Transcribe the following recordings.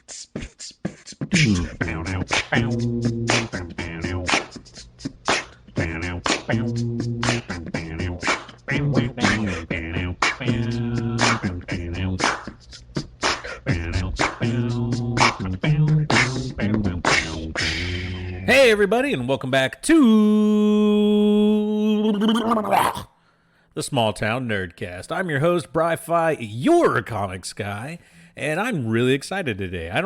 Hey everybody, and welcome back to the Small Town Nerdcast. I'm your host, Bry-Fy, your comics guy, and I'm really excited today. I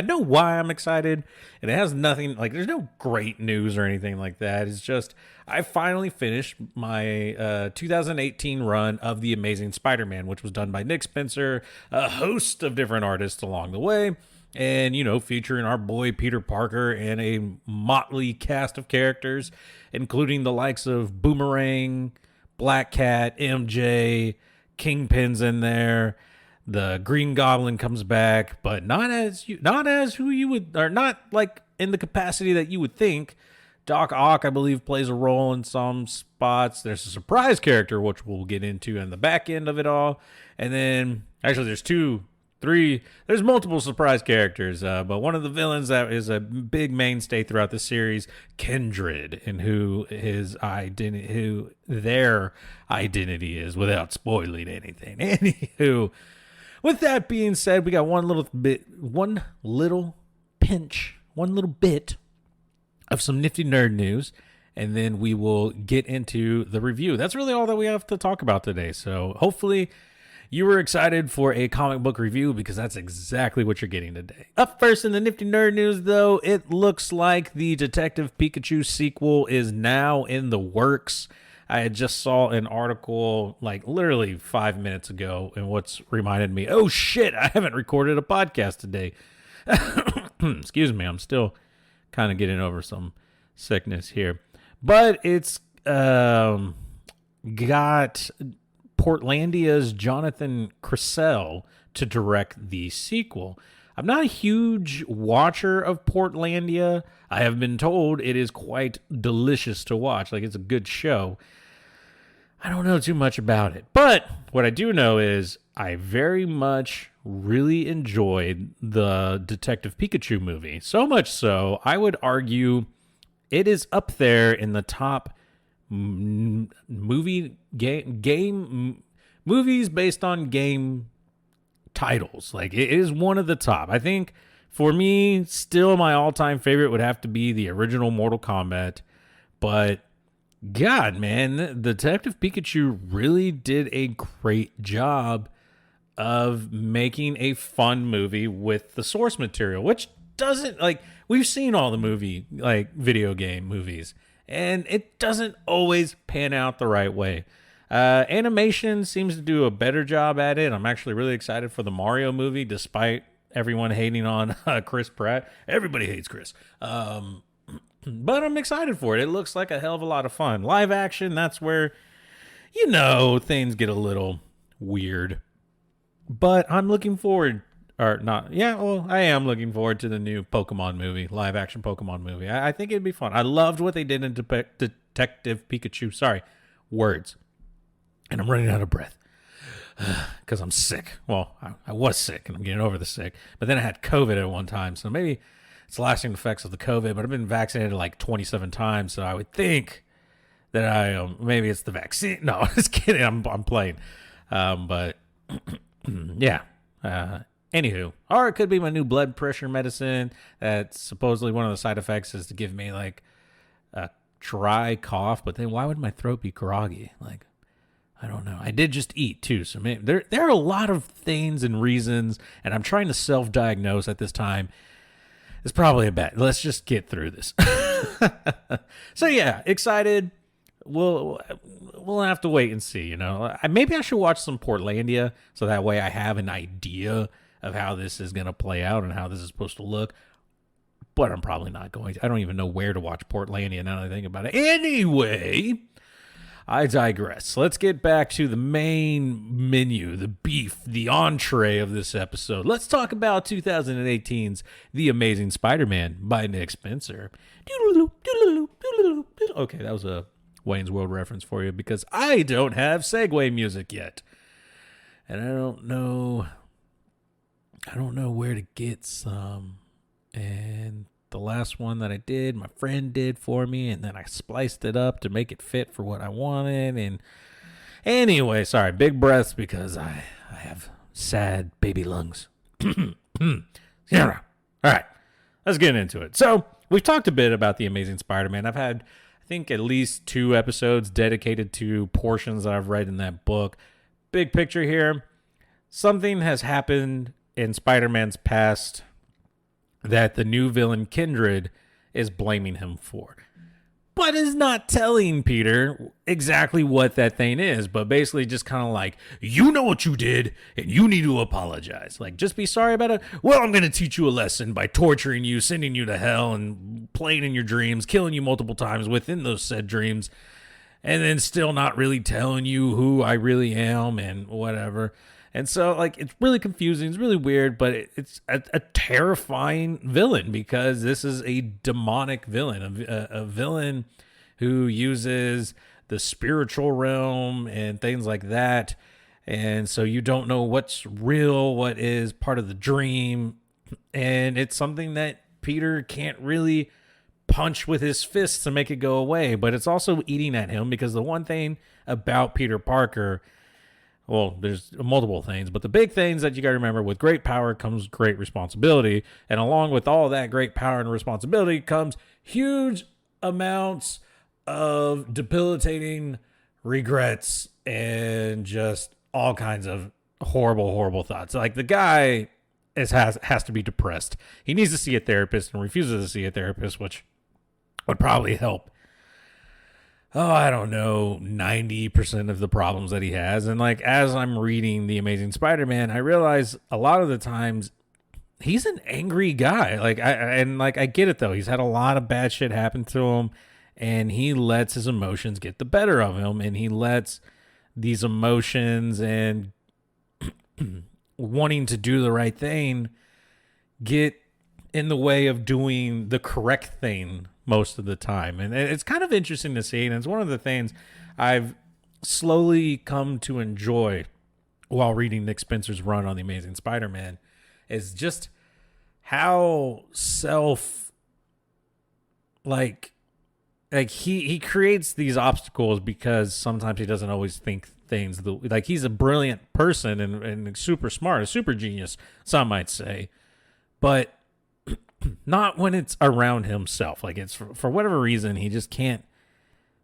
know why I'm excited, and it has nothing, there's no great news or anything like that. It's just, I finally finished my 2018 run of The Amazing Spider-Man, which was done by Nick Spencer, a host of different artists along the way. And, featuring our boy Peter Parker and a motley cast of characters, including the likes of Boomerang, Black Cat, MJ, Kingpin's in there. The Green Goblin comes back, but not as who you would, or not like in the capacity that you would think. Doc Ock, I believe, plays a role in some spots. There's a surprise character, which we'll get into in the back end of it all. And then, actually, there's multiple surprise characters, but one of the villains that is a big mainstay throughout the series, Kindred, and who their identity is, without spoiling anything. Anywho, with that being said, we got one little bit of some nifty nerd news, and then we will get into the review. That's really all that we have to talk about today. So hopefully you were excited for a comic book review, because that's exactly what you're getting today. Up first in the nifty nerd news, though, it looks like the Detective Pikachu sequel is now in the works. I had just saw an article literally 5 minutes ago, and what's reminded me, oh shit, I haven't recorded a podcast today. Excuse me, I'm still kind of getting over some sickness here. But it's got Portlandia's Jonathan Cressell to direct the sequel. I'm not a huge watcher of Portlandia. I have been told it is quite delicious to watch. It's a good show. I don't know too much about it. But what I do know is I very much really enjoyed the Detective Pikachu movie. So much so, I would argue it is up there in the top movies based on game titles. It is one of the top. I think for me, still my all-time favorite would have to be the original Mortal Kombat. But God, man, Detective Pikachu really did a great job of making a fun movie with the source material, which doesn't, we've seen all the video game movies, and it doesn't always pan out the right way. Animation seems to do a better job at it. I'm actually really excited for the Mario movie, despite everyone hating on Chris Pratt. Everybody hates Chris. But I'm excited for it. It looks like a hell of a lot of fun. Live action, that's where, things get a little weird. But I'm looking forward, I am looking forward to the new Pokemon movie, live action Pokemon movie. I think it'd be fun. I loved what they did in Detective Pikachu. Sorry, words. And I'm running out of breath because I'm sick. Well, I was sick, and I'm getting over the sick. But then I had COVID at one time, so maybe it's lasting effects of the COVID. But I've been vaccinated 27 times, so I would think that maybe it's the vaccine. No, just kidding. I'm playing. But yeah. Anywho, or it could be my new blood pressure medicine. That's supposedly one of the side effects is to give me a dry cough. But then why would my throat be groggy? I don't know. I did just eat too, so maybe there are a lot of things and reasons, and I'm trying to self-diagnose at this time. It's probably a bad. Let's just get through this. So yeah, excited. We'll have to wait and see. Maybe I should watch some Portlandia, so that way I have an idea of how this is going to play out and how this is supposed to look. But I'm probably not going to. I don't even know where to watch Portlandia now that I think about it. Anyway, I digress. Let's get back to the main menu, the beef, the entree of this episode. Let's talk about 2018's The Amazing Spider-Man by Nick Spencer. Okay, that was a Wayne's World reference for you because I don't have segue music yet. And I don't know I don't know where to get some. And the last one that I did, my friend did for me, and then I spliced it up to make it fit for what I wanted. And anyway, sorry, big breaths because I have sad baby lungs. Yeah. All right, let's get into it. So we've talked a bit about The Amazing Spider-Man. I've had, I think, at least 2 episodes dedicated to portions that I've read in that book. Big picture here, something has happened in Spider-Man's past that the new villain Kindred is blaming him for, but is not telling Peter exactly what that thing is, but basically just kind of like, you know what you did and you need to apologize. Like, just be sorry about it. Well, I'm going to teach you a lesson by torturing you, sending you to hell, and playing in your dreams, killing you multiple times within those said dreams, and then still not really telling you who I really am and whatever. And so, like, it's really confusing. It's really weird, but it's a terrifying villain because this is a demonic villain, a villain who uses the spiritual realm and things like that. And so you don't know what's real, what is part of the dream. And it's something that Peter can't really punch with his fists to make it go away. But it's also eating at him because the one thing about Peter Parker, well, there's multiple things, but the big things that you got to remember, with great power comes great responsibility. And along with all that great power and responsibility comes huge amounts of debilitating regrets and just all kinds of horrible, horrible thoughts. Like, the guy has to be depressed. He needs to see a therapist and refuses to see a therapist, which would probably help, I don't know, 90% of the problems that he has. And like, as I'm reading The Amazing Spider-Man, I realize a lot of the times he's an angry guy. Like, I get it though. He's had a lot of bad shit happen to him, and he lets his emotions get the better of him, and he lets these emotions and wanting to do the right thing get in the way of doing the correct thing most of the time. And it's kind of interesting to see, and it's one of the things I've slowly come to enjoy while reading Nick Spencer's run on The Amazing Spider-Man, is just how he creates these obstacles because sometimes he doesn't always think things like, he's a brilliant person and super smart, a super genius, some might say, but not when it's around himself. Like, it's for whatever reason, he just can't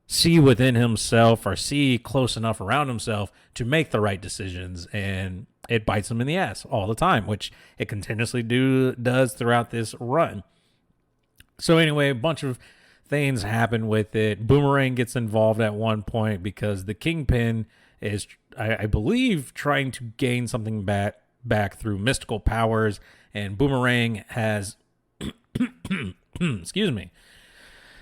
see within himself or see close enough around himself to make the right decisions, and it bites him in the ass all the time, which it continuously does throughout this run. So anyway, a bunch of things happen with it. Boomerang gets involved at one point because the Kingpin is, I believe, trying to gain something back through mystical powers, and Boomerang has excuse me,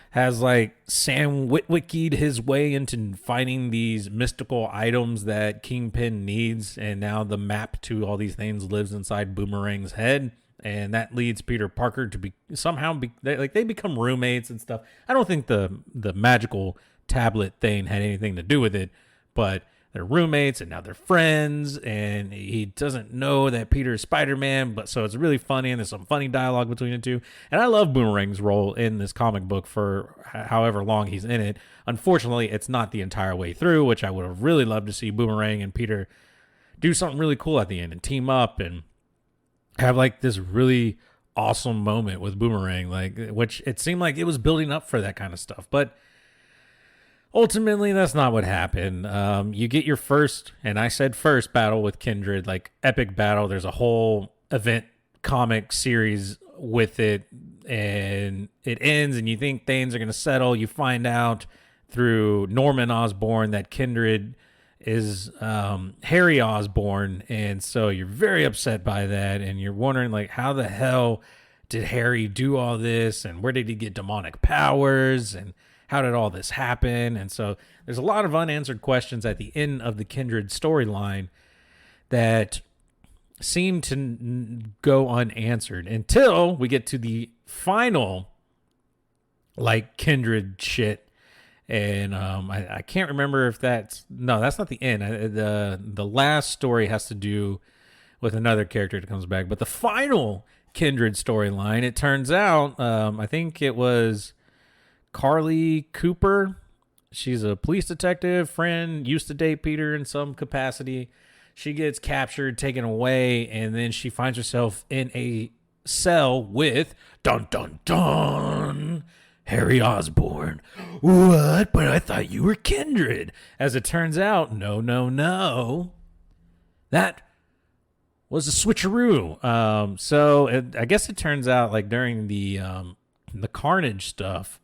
has like Sam Witwickied his way into finding these mystical items that Kingpin needs, and now the map to all these things lives inside Boomerang's head, and that leads Peter Parker to they become roommates and stuff. I don't think the magical tablet thing had anything to do with it, but they're roommates, and now they're friends, and he doesn't know that Peter is Spider-Man, but so it's really funny, and there's some funny dialogue between the two. And I love Boomerang's role in this comic book for however long he's in it. Unfortunately, it's not the entire way through, which I would have really loved to see Boomerang and Peter do something really cool at the end and team up and have like this really awesome moment with Boomerang, like, which it seemed like it was building up for that kind of stuff. But ultimately, that's not what happened. You get your first, and I said first, battle with Kindred, like epic battle. There's a whole event comic series with it, and it ends, and you think things are going to settle. You find out through Norman Osborn that Kindred is Harry Osborn, and so you're very upset by that, and you're wondering, like, how the hell did Harry do all this, and where did he get demonic powers, and how did all this happen? And so there's a lot of unanswered questions at the end of the Kindred storyline that seem to go unanswered until we get to the final, like, Kindred shit. And I can't remember if that's not the end. The last story has to do with another character that comes back. But the final Kindred storyline, it turns out, I think it was Carly Cooper. She's a police detective, friend, used to date Peter in some capacity. She gets captured, taken away, and then she finds herself in a cell with, dun dun dun, Harry Osborn. What? But I thought you were Kindred. As it turns out, no. That was a switcheroo. I guess it turns out, like, during the Carnage stuff,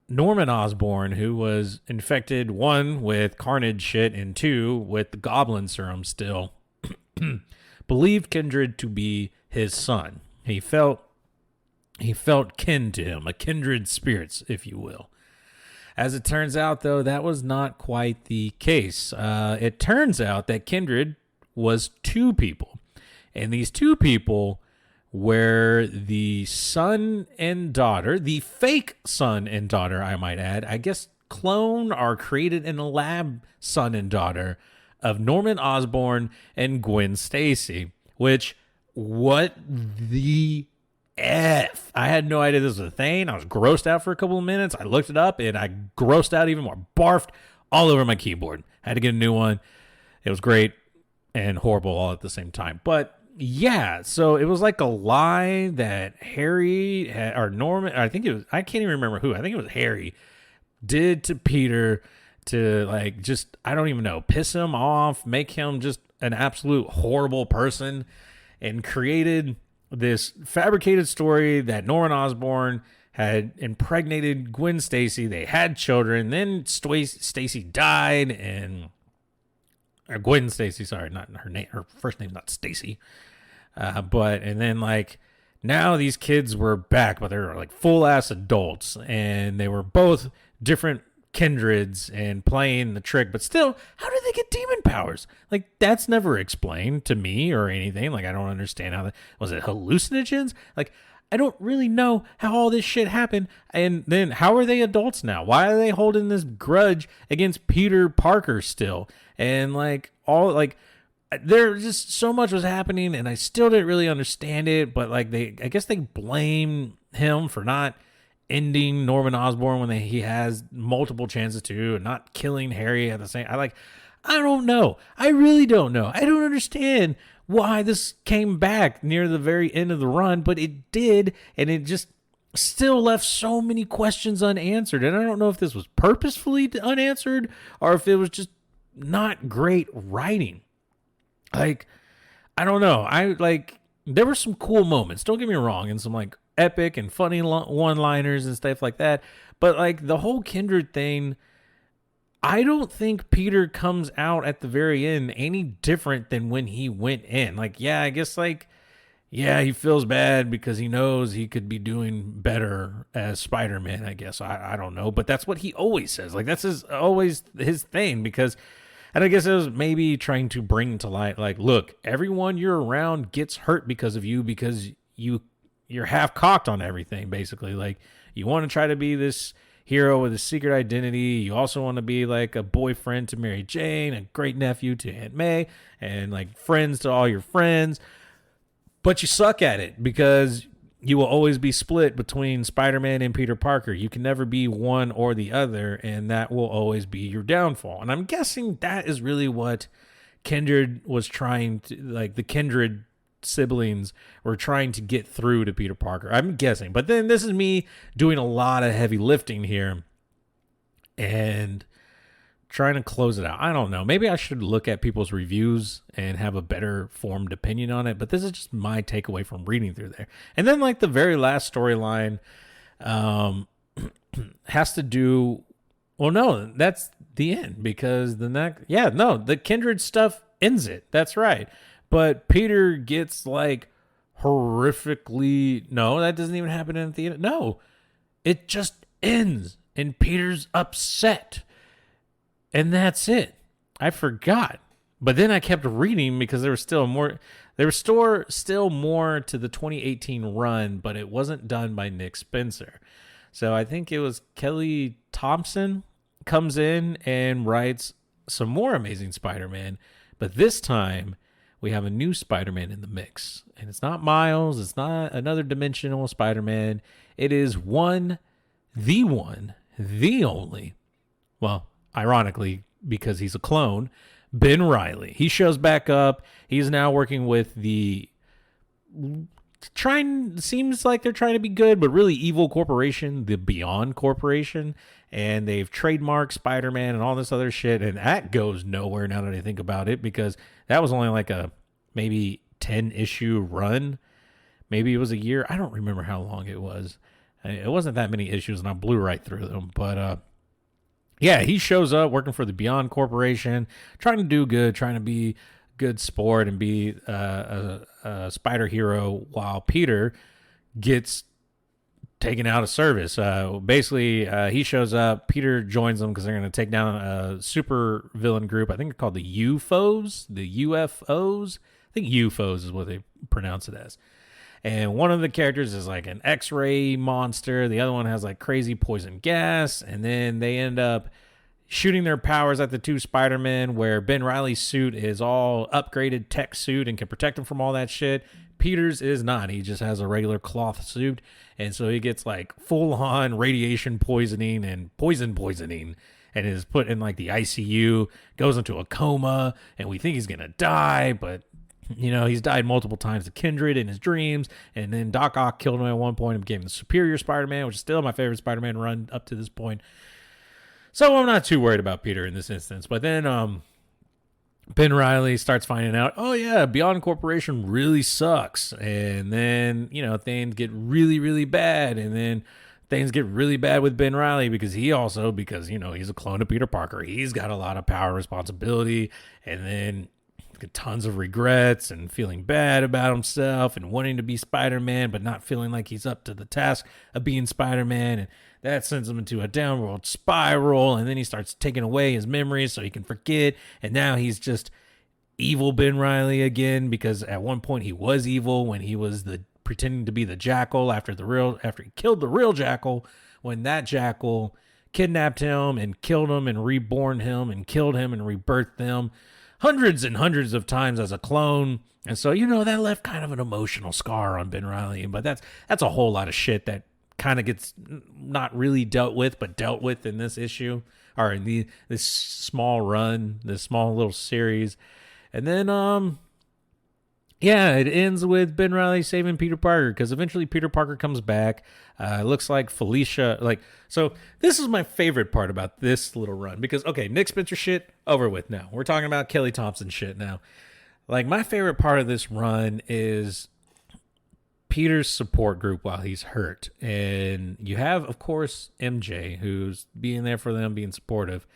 Norman Osborn, who was infected, 1, with Carnage shit, and 2, with the Goblin serum still, believed Kindred to be his son. He felt kin to him, a kindred spirits, if you will. As it turns out, though, that was not quite the case. It turns out that Kindred was 2 people, and these 2 people where the son and daughter, the fake son and daughter, I might add, I guess clone or created in a lab son and daughter of Norman Osborn and Gwen Stacy, which, what the F? I had no idea this was a thing. I was grossed out for a couple of minutes. I looked it up and I grossed out even more. Barfed all over my keyboard. Had to get a new one. It was great and horrible all at the same time. But yeah, so it was like a lie that Harry or Norman, I can't even remember who. I think it was Harry, did to Peter to, like, just, I don't even know, piss him off, make him just an absolute horrible person, and created this fabricated story that Norman Osborn had impregnated Gwen Stacy. They had children. Then Stacy died, and Gwen Stacy, sorry, not her name. Her first name's not Stacy. And then, like, now these kids were back, but they were like full ass adults, and they were both different kindreds and playing the trick. But still, how did they get demon powers? Like, that's never explained to me or anything. Like, I don't understand how that was. It hallucinogens? Like, I don't really know how all this shit happened. And then how are they adults now? Why are they holding this grudge against Peter Parker still? And there just so much was happening, and I still didn't really understand it. But like, I guess they blame him for not ending Norman Osborn when he has multiple chances to, and not killing Harry at the same. I don't know. I really don't know. I don't understand why this came back near the very end of the run, but it did, and it just still left so many questions unanswered. And I don't know if this was purposefully unanswered or if it was just not great writing. Like, I don't know. There were some cool moments, don't get me wrong, and some like epic and funny one-liners and stuff like that. But like the whole Kindred thing, I don't think Peter comes out at the very end any different than when he went in. Like, yeah, I guess he feels bad because he knows he could be doing better as Spider-Man, I guess. I don't know. But that's what he always says. Like, that's always his thing, because... And I guess it was maybe trying to bring to light, like, look, everyone you're around gets hurt because of you, because you're half cocked on everything, basically. Like, you want to try to be this hero with a secret identity. You also want to be like a boyfriend to Mary Jane, a great nephew to Aunt May, and like friends to all your friends. But you suck at it because you will always be split between Spider-Man and Peter Parker. You can never be one or the other, and that will always be your downfall. And I'm guessing that is really what Kindred was trying to, like, the Kindred siblings were trying to get through to Peter Parker. I'm guessing. But then this is me doing a lot of heavy lifting here and trying to close it out. I don't know. Maybe I should look at people's reviews and have a better formed opinion on it. But this is just my takeaway from reading through there. And then, like, the very last storyline has to do... Well, no, that's the end, because the Kindred stuff ends it. That's right. But Peter gets, like, horrifically... No, that doesn't even happen at the end. No, it just ends, and Peter's upset. And that's it. I forgot. But then I kept reading because there was still more. There was still more to the 2018 run, but it wasn't done by Nick Spencer. So I think it was Kelly Thompson comes in and writes some more Amazing Spider-Man. But this time, we have a new Spider-Man in the mix. And it's not Miles. It's not another dimensional Spider-Man. It is the only, well, ironically, because he's a clone, Ben Reilly. He shows back up. He's now working with seems like they're trying to be good, but really evil corporation, the Beyond Corporation. And they've trademarked Spider-Man and all this other shit. And that goes nowhere now that I think about it, because that was only like a maybe 10-issue run. Maybe it was a year. I don't remember how long it was. It wasn't that many issues, and I blew right through them. But yeah, he shows up working for the Beyond Corporation, trying to do good, trying to be good sport and be a spider hero, while Peter gets taken out of service. Basically, he shows up. Peter joins them because they're going to take down a super villain group. I think they're called the UFOs. The UFOs. I think UFOs is what they pronounce it as. And one of the characters is like an X-ray monster. The other one has like crazy poison gas. And then they end up shooting their powers at the two Spider-Men, where Ben Reilly's suit is all upgraded tech suit and can protect him from all that shit. Peter's is not. He just has a regular cloth suit. And so he gets like full-on radiation poisoning and poisoning and is put in like the ICU, goes into a coma, and we think he's going to die, but you know, he's died multiple times to Kindred in his dreams, and then Doc Ock killed him at one point and became the Superior Spider-Man, which is still my favorite Spider-Man run up to this point. So I'm not too worried about Peter in this instance. But then Ben Reilly starts finding out, oh yeah, Beyond Corporation really sucks. And then, you know, things get really, really bad. And then things get really bad with Ben Reilly because, you know, he's a clone of Peter Parker. He's got a lot of power responsibility. And then tons of regrets and feeling bad about himself and wanting to be Spider-Man, but not feeling like he's up to the task of being Spider-Man. And that sends him into a downward spiral. And then he starts taking away his memories so he can forget. And now he's just evil Ben Reilly again, because at one point he was evil when he was pretending to be the Jackal after he killed the real Jackal, when that Jackal kidnapped him and killed him and reborn him and killed him and rebirthed him hundreds and hundreds of times as a clone. And so, you know, that left kind of an emotional scar on Ben Reilly. But that's a whole lot of shit that kind of gets not really dealt with, but dealt with in this issue, or in this small run, this small little series. And then, yeah, it ends with Ben Reilly saving Peter Parker, because eventually Peter Parker comes back. It looks like Felicia, so this is my favorite part about this little run, because, okay, Nick Spencer shit, over with now. We're talking about Kelly Thompson shit now. Like, my favorite part of this run is Peter's support group while he's hurt. And you have, of course, MJ, who's being there for them, being supportive.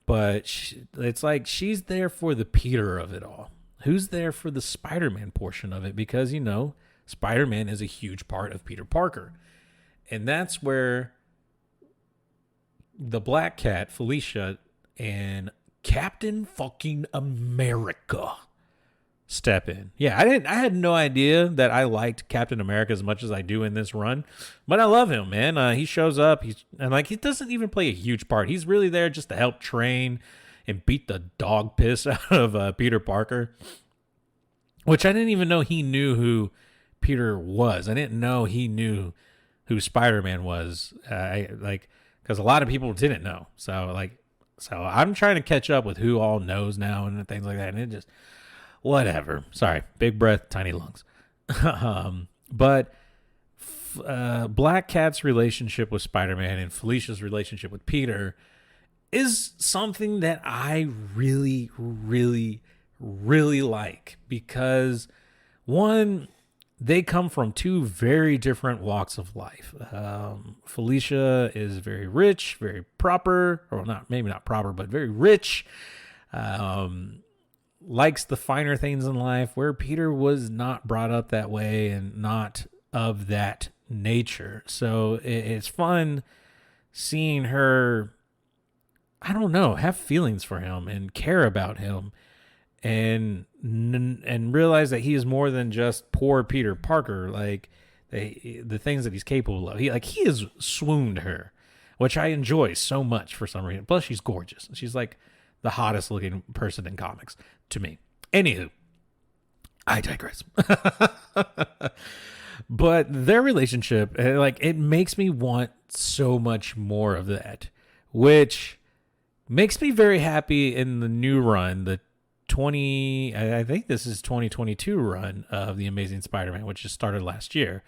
But it's like she's there for the Peter of it all. Who's there for the Spider-Man portion of it? Because, you know, Spider-Man is a huge part of Peter Parker. And that's where the Black Cat, Felicia, and Captain fucking America step in. Yeah, I had no idea that I liked Captain America as much as I do in this run, but I love him, man. He shows up, he doesn't even play a huge part. He's really there just to help train and beat the dog piss out of Peter Parker, which I didn't even know he knew who Peter was. I didn't know he knew who Spider-Man was, because a lot of people didn't know. So I'm trying to catch up with who all knows now and things like that, and it just, whatever. Sorry, big breath, tiny lungs. But Black Cat's relationship with Spider-Man and Felicia's relationship with Peter is something that I really, really, really like, because, one, they come from two very different walks of life. Felicia is very rich, very proper, or maybe not proper, but very rich. Likes the finer things in life, where Peter was not brought up that way and not of that nature. So it's fun seeing her, I don't know, have feelings for him and care about him, and realize that he is more than just poor Peter Parker. Like, the things that he's capable of. He has swooned her, which I enjoy so much for some reason. Plus, she's gorgeous. She's like the hottest looking person in comics, to me. Anywho, I digress. But their relationship, like, it makes me want so much more of that, which makes me very happy in the new run, the I think this is 2022 run of The Amazing Spider-Man, which just started last year,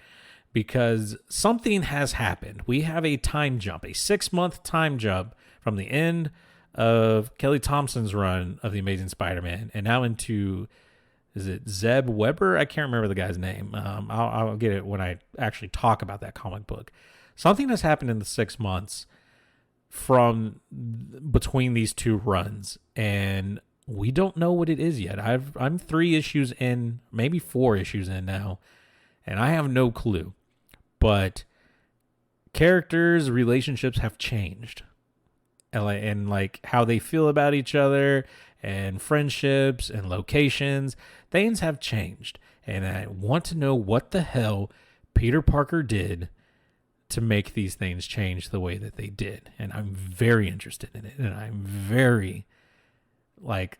because something has happened. We have a time jump, a 6-month time jump from the end of Kelly Thompson's run of The Amazing Spider-Man and now into, is it Zeb Weber? I can't remember the guy's name. I'll get it when I actually talk about that comic book. Something has happened in the 6 months from between these two runs, and we don't know what it is yet. I'm 3 issues in, maybe 4 issues in now, and I have no clue. But characters' relationships have changed, and like how they feel about each other, and friendships and locations, things have changed. And I want to know what the hell Peter Parker did to make these things change the way that they did. And I'm very interested in it. And I'm very, like,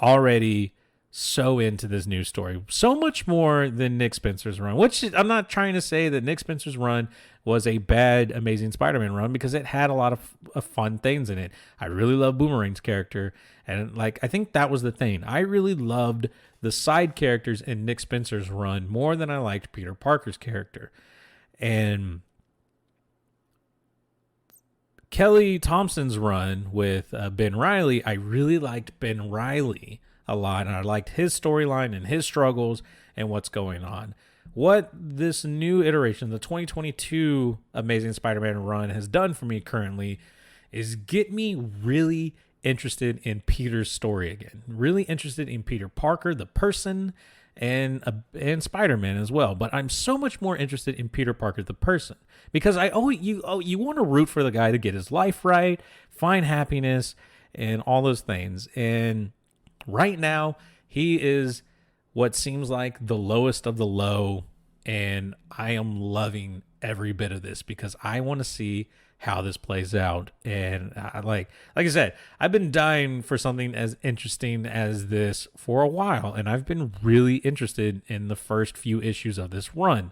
already so into this new story. So much more than Nick Spencer's run, which I'm not trying to say that Nick Spencer's run was a bad Amazing Spider-Man run, because it had a lot of fun things in it. I really love Boomerang's character. And like, I think that was the thing. I really loved the side characters in Nick Spencer's run more than I liked Peter Parker's character. And Kelly Thompson's run with Ben Reilly, I really liked Ben Reilly a lot, and I liked his storyline and his struggles and what's going on. What this new iteration, the 2022 Amazing Spider-Man run, has done for me currently is get me really interested in Peter's story again. Really interested in Peter Parker, the person, and Spider-Man as well. But I'm so much more interested in Peter Parker, the person, because you want to root for the guy to get his life right, find happiness, and all those things. And right now, he is what seems like the lowest of the low, and I am loving every bit of this because I want to see how this plays out. And like I said, I've been dying for something as interesting as this for a while, and I've been really interested in the first few issues of this run.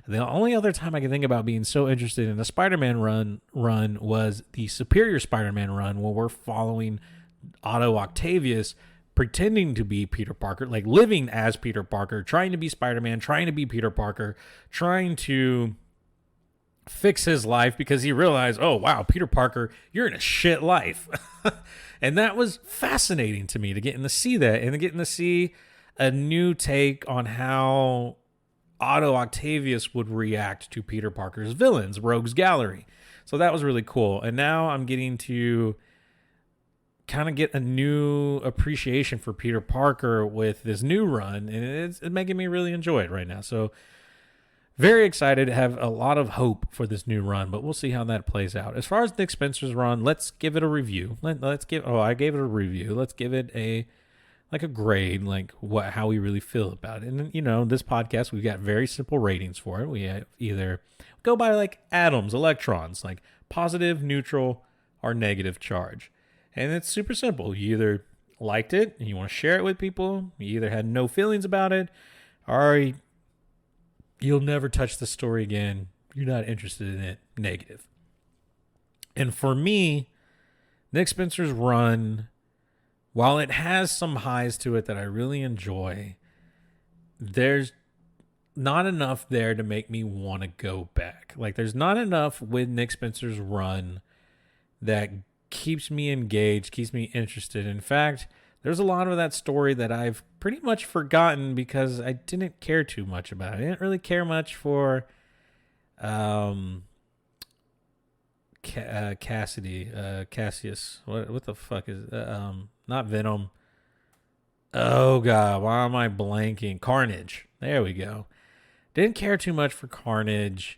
The only other time I can think about being so interested in a Spider-Man run was the Superior Spider-Man run, where we're following Otto Octavius pretending to be Peter Parker, like living as Peter Parker, trying to be Spider-Man, trying to be Peter Parker, trying to fix his life because he realized, oh, wow, Peter Parker, you're in a shit life. And that was fascinating to me, to get to see that and to get to see a new take on how Otto Octavius would react to Peter Parker's villains, Rogues Gallery. So that was really cool. And now I'm getting to kind of get a new appreciation for Peter Parker with this new run, and it's making me really enjoy it right now. So very excited, have a lot of hope for this new run, but we'll see how that plays out. As far as Nick Spencer's run, let's give it a review. I gave it a review. Let's give it a grade, like how we really feel about it. And this podcast, we've got very simple ratings for it. We either go by like atoms, electrons, like positive, neutral, or negative charge. And it's super simple. You either liked it and you want to share it with people, you either had no feelings about it, or you'll never touch the story again, you're not interested in it, negative. And for me, Nick Spencer's run, while it has some highs to it that I really enjoy, there's not enough there to make me want to go back. Like, there's not enough with Nick Spencer's run that keeps me engaged, keeps me interested. In fact, there's a lot of that story that I've pretty much forgotten because I didn't care too much about it. I didn't really care much for Cassius. What the fuck is not Venom? Oh god, why am I blanking? Carnage. There we go. Didn't care too much for Carnage.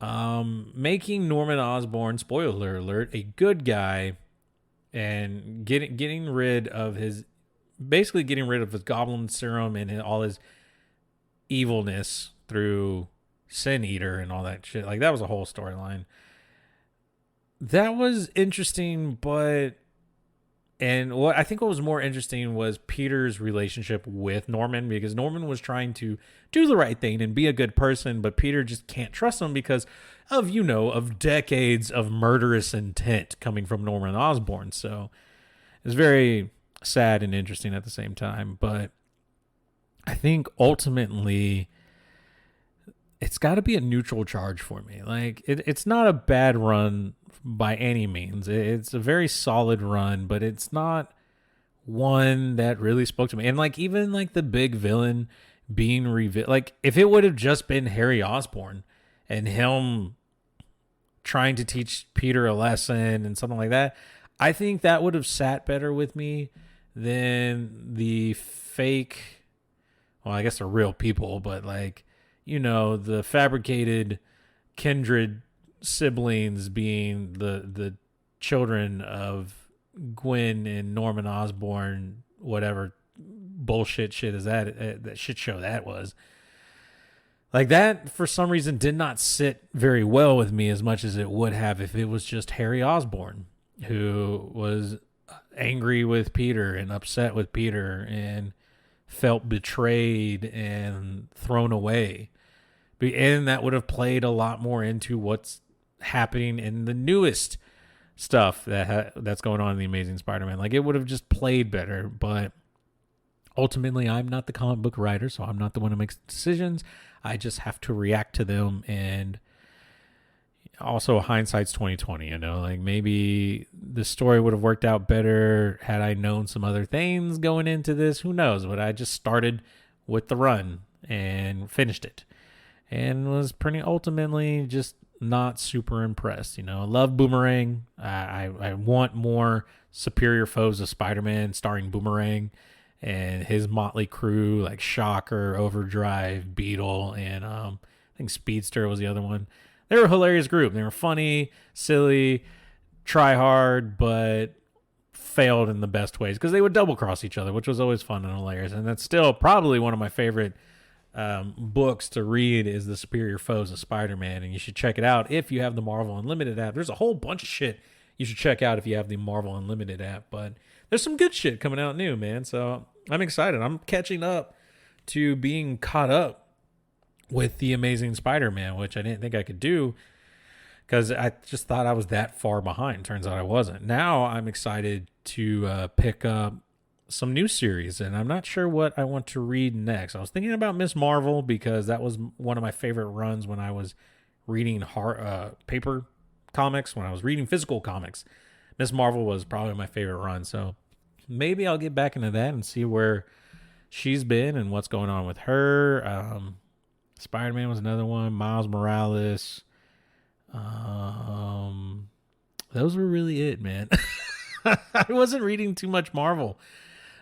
Making Norman Osborn, spoiler alert, a good guy, and getting rid of his goblin serum and all his evilness through Sin Eater and all that shit. Like, that was a whole storyline. That was interesting, but And what I think what was more interesting was Peter's relationship with Norman, because Norman was trying to do the right thing and be a good person, but Peter just can't trust him because of, of decades of murderous intent coming from Norman Osborn. So it's very sad and interesting at the same time. But I think ultimately it's got to be a neutral charge for me. Like it's not a bad run by any means. It's a very solid run, but it's not one that really spoke to me. And like even like the big villain being revealed, like if it would have just been Harry Osborn and him trying to teach Peter a lesson and something like that, I think that would have sat better with me than the fake, well, I guess they're real people, but like, the fabricated kindred siblings being the children of Gwen and Norman Osborn, whatever bullshit shit is that shit show that was. Like that, for some reason, did not sit very well with me as much as it would have if it was just Harry Osborn, who was angry with Peter and upset with Peter and felt betrayed and thrown away. And that would have played a lot more into what's happening in the newest stuff that's going on in The Amazing Spider-Man. Like, it would have just played better, but ultimately, I'm not the comic book writer, so I'm not the one who makes decisions. I just have to react to them, and also hindsight's 2020, like maybe the story would have worked out better had I known some other things going into this. Who knows? But I just started with the run and finished it, and was pretty ultimately just not super impressed. I love Boomerang. I want more Superior Foes of Spider-Man starring Boomerang and his motley crew, like Shocker, Overdrive, Beetle, and I think Speedster was the other one. They were a hilarious group. They were funny, silly, try hard, but failed in the best ways because they would double cross each other, which was always fun and hilarious. And that's still probably one of my favorite books to read is The Superior Foes of Spider-Man. And you should check it out if you have the Marvel Unlimited app. There's a whole bunch of shit you should check out if you have the Marvel Unlimited app. But there's some good shit coming out new, man. So I'm excited. I'm catching up to being caught up with The Amazing Spider-Man, which I didn't think I could do because I just thought I was that far behind. Turns out I wasn't. Now I'm excited to pick up some new series, and I'm not sure what I want to read next. I was thinking about Miss Marvel because that was one of my favorite runs when I was reading paper comics, when I was reading physical comics. Miss Marvel was probably my favorite run, so maybe I'll get back into that and see where she's been and what's going on with her. Spider-Man was another one. Miles Morales. Those were really it, man. I wasn't reading too much Marvel.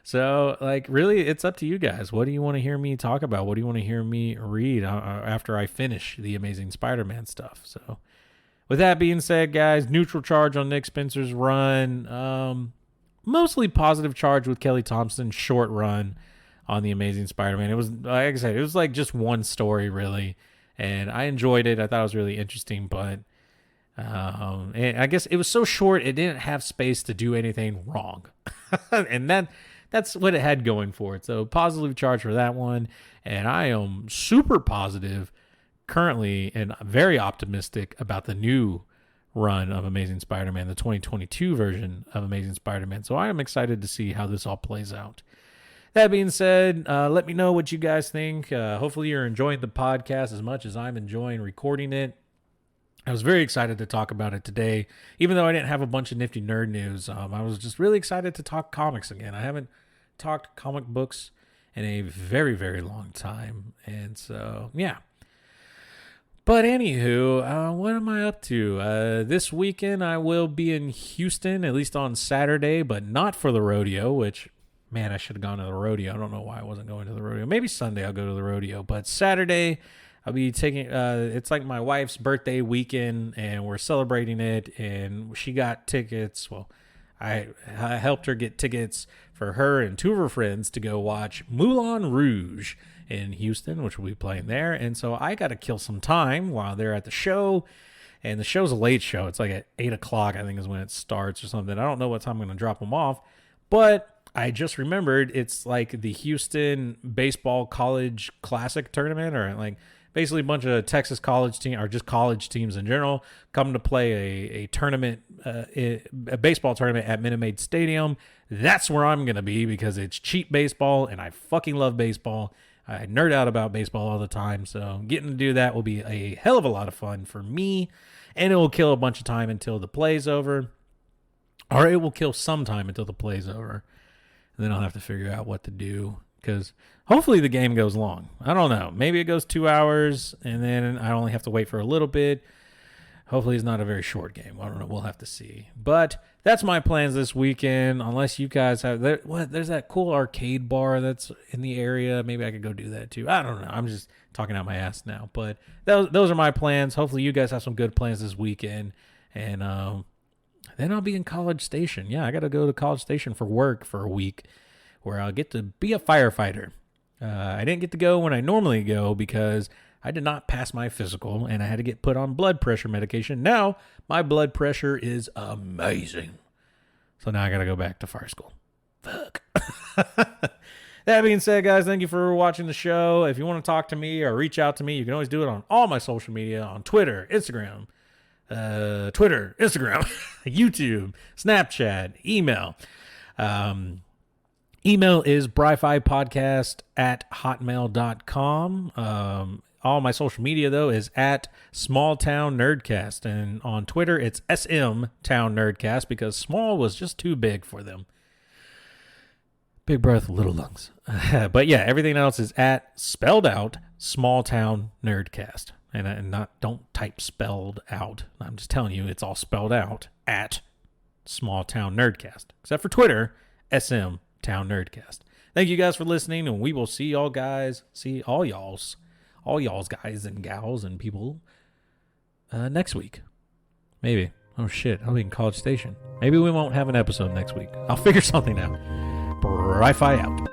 So, like, really, it's up to you guys. What do you want to hear me talk about? What do you want to hear me read after I finish the Amazing Spider-Man stuff? So, with that being said, guys, neutral charge on Nick Spencer's run. Mostly positive charge with Kelly Thompson's short run on The Amazing Spider-Man. It was, like I said, it was like just one story, really. And I enjoyed it. I thought it was really interesting, but and I guess it was so short, it didn't have space to do anything wrong. And that's what it had going for it. So positive charge for that one. And I am super positive currently and very optimistic about the new run of Amazing Spider-Man, the 2022 version of Amazing Spider-Man. So I am excited to see how this all plays out. That being said, let me know what you guys think. Hopefully you're enjoying the podcast as much as I'm enjoying recording it. I was very excited to talk about it today, even though I didn't have a bunch of nifty nerd news. I was just really excited to talk comics again. I haven't talked comic books in a very, very long time. And so, yeah. But anywho, what am I up to? This weekend I will be in Houston, at least on Saturday, but not for the rodeo, which, man, I should have gone to the rodeo. I don't know why I wasn't going to the rodeo. Maybe Sunday I'll go to the rodeo, but Saturday I'll be taking, it's like my wife's birthday weekend and we're celebrating it, and she got tickets. Well, I helped her get tickets for her and two of her friends to go watch Moulin Rouge in Houston, which will be playing there. And so I got to kill some time while they're at the show. And the show's a late show. It's like at 8 o'clock, I think, is when it starts or something. I don't know what time I'm going to drop them off. But I just remembered it's like the Houston Baseball College Classic tournament, or like basically a bunch of Texas college teams, or just college teams in general, come to play a tournament, a baseball tournament at Minute Maid Stadium. That's where I'm going to be because it's cheap baseball and I fucking love baseball. I nerd out about baseball all the time. So getting to do that will be a hell of a lot of fun for me. And it will kill a bunch of time until the play's over. Or it will kill some time until the play's over. And then I'll have to figure out what to do. Because hopefully the game goes long. I don't know. Maybe it goes 2 hours. And then I only have to wait for a little bit. Hopefully it's not a very short game. I don't know. We'll have to see. But that's my plans this weekend. Unless you guys have... There's that cool arcade bar that's in the area. Maybe I could go do that too. I don't know. I'm just talking out my ass now. But those are my plans. Hopefully you guys have some good plans this weekend. And then I'll be in College Station. Yeah, I got to go to College Station for work for a week where I'll get to be a firefighter. I didn't get to go when I normally go because I did not pass my physical and I had to get put on blood pressure medication. Now my blood pressure is amazing. So now I got to go back to fire school. Fuck. That being said, guys, thank you for watching the show. If you want to talk to me or reach out to me, you can always do it on all my social media, on Twitter, Instagram, YouTube, Snapchat, email. Email is bryfypodcast@hotmail.com. All my social media, though, is at Small Town Nerdcast. And on Twitter, it's SM Town Nerdcast because small was just too big for them. Big breath, little lungs. But yeah, everything else is at spelled out Small Town Nerdcast. And don't type spelled out. I'm just telling you, it's all spelled out at Small Town Nerdcast. Except for Twitter, SM Town Nerdcast. Thank you guys for listening, and we will see all y'all's guys and gals and people next week. Maybe. Oh shit, I'll be in College Station. Maybe we won't have an episode next week. I'll figure something out. Bry-Fy out.